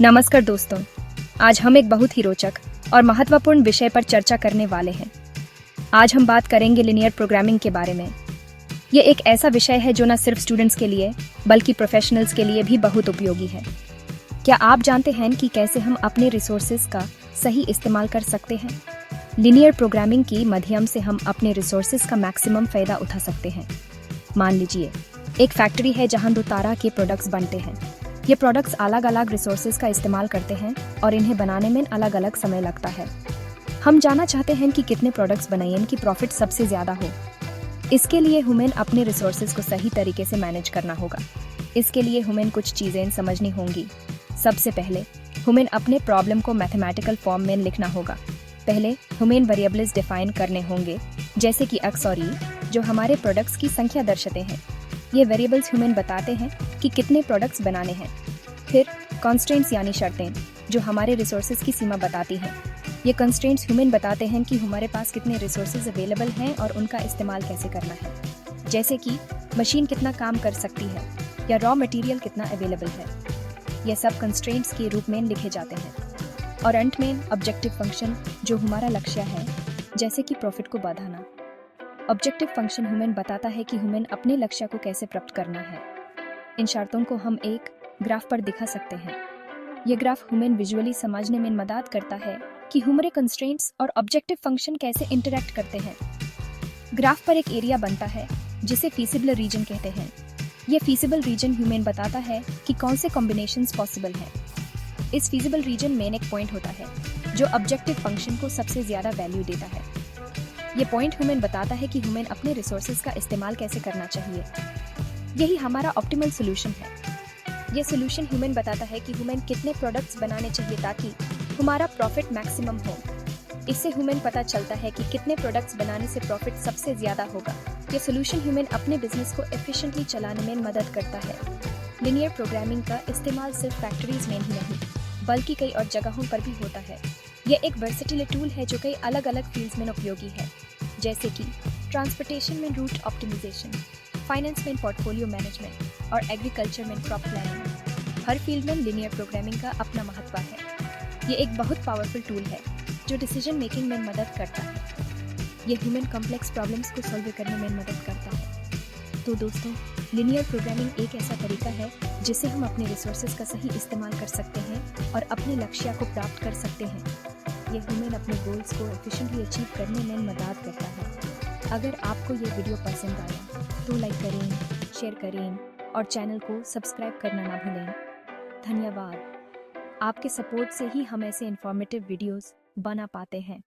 नमस्कार दोस्तों, आज हम एक बहुत ही रोचक और महत्वपूर्ण विषय पर चर्चा करने वाले हैं। आज हम बात करेंगे लिनियर प्रोग्रामिंग के बारे में। ये एक ऐसा विषय है जो न सिर्फ स्टूडेंट्स के लिए बल्कि प्रोफेशनल्स के लिए भी बहुत उपयोगी है। क्या आप जानते हैं कि कैसे हम अपने रिसोर्सेज का सही इस्तेमाल कर सकते हैं? लिनियर प्रोग्रामिंग के माध्यम से हम अपने रिसोर्सेज का मैक्सिमम फायदा उठा सकते हैं। मान लीजिए, एक फैक्ट्री है जहां 2 तरह के प्रोडक्ट्स बनते हैं। ये प्रोडक्ट्स अलग अलग रिसोर्सेज का इस्तेमाल करते हैं और इन्हें बनाने में अलग अलग समय लगता है। हम जानना चाहते हैं कि कितने प्रोडक्ट्स बनाएं कि प्रॉफिट सबसे ज़्यादा हो। इसके लिए हमें अपने रिसोर्सेज को सही तरीके से मैनेज करना होगा। इसके लिए हमें कुछ चीज़ें समझनी होंगी। सबसे पहले हमें अपने प्रॉब्लम को मैथमेटिकल फॉर्म में लिखना होगा। पहले हमें वेरिएबल्स डिफाइन करने होंगे, जैसे कि एक्स और ई, जो हमारे प्रोडक्ट्स की संख्या दर्शाते हैं। ये वेरिएबल्स हमें बताते हैं कि कितने प्रोडक्ट्स बनाने हैं। फिर कॉन्स्ट्रेंट्स यानी शर्तें, जो हमारे रिसोर्सेज की सीमा बताती हैं। ये कंस्ट्रेंट्स हमें बताते हैं कि हमारे पास कितने रिसोर्सेज अवेलेबल हैं और उनका इस्तेमाल कैसे करना है, जैसे कि मशीन कितना काम कर सकती है या रॉ मटेरियल कितना अवेलेबल है। ये सब कंस्ट्रेंट्स के रूप में लिखे जाते हैं। और अंत में ऑब्जेक्टिव फंक्शन, जो हमारा लक्ष्य है, जैसे कि प्रॉफिट को बढ़ाना। ऑब्जेक्टिव फंक्शन हमें बताता है कि हमें अपने लक्ष्य को कैसे प्राप्त करना है। इन शर्तों को हम एक ग्राफ पर दिखा सकते हैं। ये ग्राफ हमें विजुअली समझने में मदद करता है कि हमारे कंस्ट्रेंट्स और ऑब्जेक्टिव फंक्शन कैसे इंटरैक्ट करते हैं। ग्राफ पर एक एरिया बनता है जिसे फीसिबल रीजन कहते हैं। ये फीसिबल रीजन हमें बताता है कि कौन से कॉम्बिनेशंस पॉसिबल हैं। इस फीसिबल रीजन में एक पॉइंट होता है जो ऑब्जेक्टिव फंक्शन को सबसे ज़्यादा वैल्यू देता है। ये पॉइंट हमें बताता है कि हमें अपने रिसोर्सेज का इस्तेमाल कैसे करना चाहिए। यही हमारा ऑप्टिमल सोल्यूशन है। ये सोल्यूशन हमें बताता है कि हमें कितने प्रोडक्ट्स बनाने चाहिए ताकि हमारा प्रॉफिट मैक्सिमम हो। इससे हमें पता चलता है कि कितने प्रोडक्ट्स बनाने से प्रॉफिट सबसे ज़्यादा होगा। ये सोल्यूशन हमें अपने बिजनेस को एफिशिएंटली चलाने में मदद करता है। लिनियर प्रोग्रामिंग का इस्तेमाल सिर्फ फैक्ट्रीज में ही नहीं, बल्कि कई और जगहों पर भी होता है। यह एक वर्सेटाइल टूल है जो कई अलग अलग फील्ड्स में उपयोगी है, जैसे कि ट्रांसपोर्टेशन में रूट ऑप्टिमाइजेशन, फाइनेंस में पोर्टफोलियो मैनेजमेंट और एग्रीकल्चर में क्रॉप प्लानिंग। हर फील्ड में लिनियर प्रोग्रामिंग का अपना महत्व है। ये एक बहुत पावरफुल टूल है जो डिसीजन मेकिंग में मदद करता है। ये ह्यूमन कॉम्प्लेक्स प्रॉब्लम्स को सॉल्व करने में मदद करता है। तो दोस्तों, लिनियर प्रोग्रामिंग एक ऐसा तरीका है जिससे हम अपने रिसोर्सेज का सही इस्तेमाल कर सकते हैं और अपने लक्ष्य को प्राप्त कर सकते हैं। ये हमें अपने गोल्स को एफिशिएंटली अचीव करने में मदद करता है। अगर आपको ये वीडियो पसंद आया तो लाइक करें, शेयर करें और चैनल को सब्सक्राइब करना ना भूलें। धन्यवाद। आपके सपोर्ट से ही हम ऐसे इंफॉर्मेटिव वीडियोस बना पाते हैं।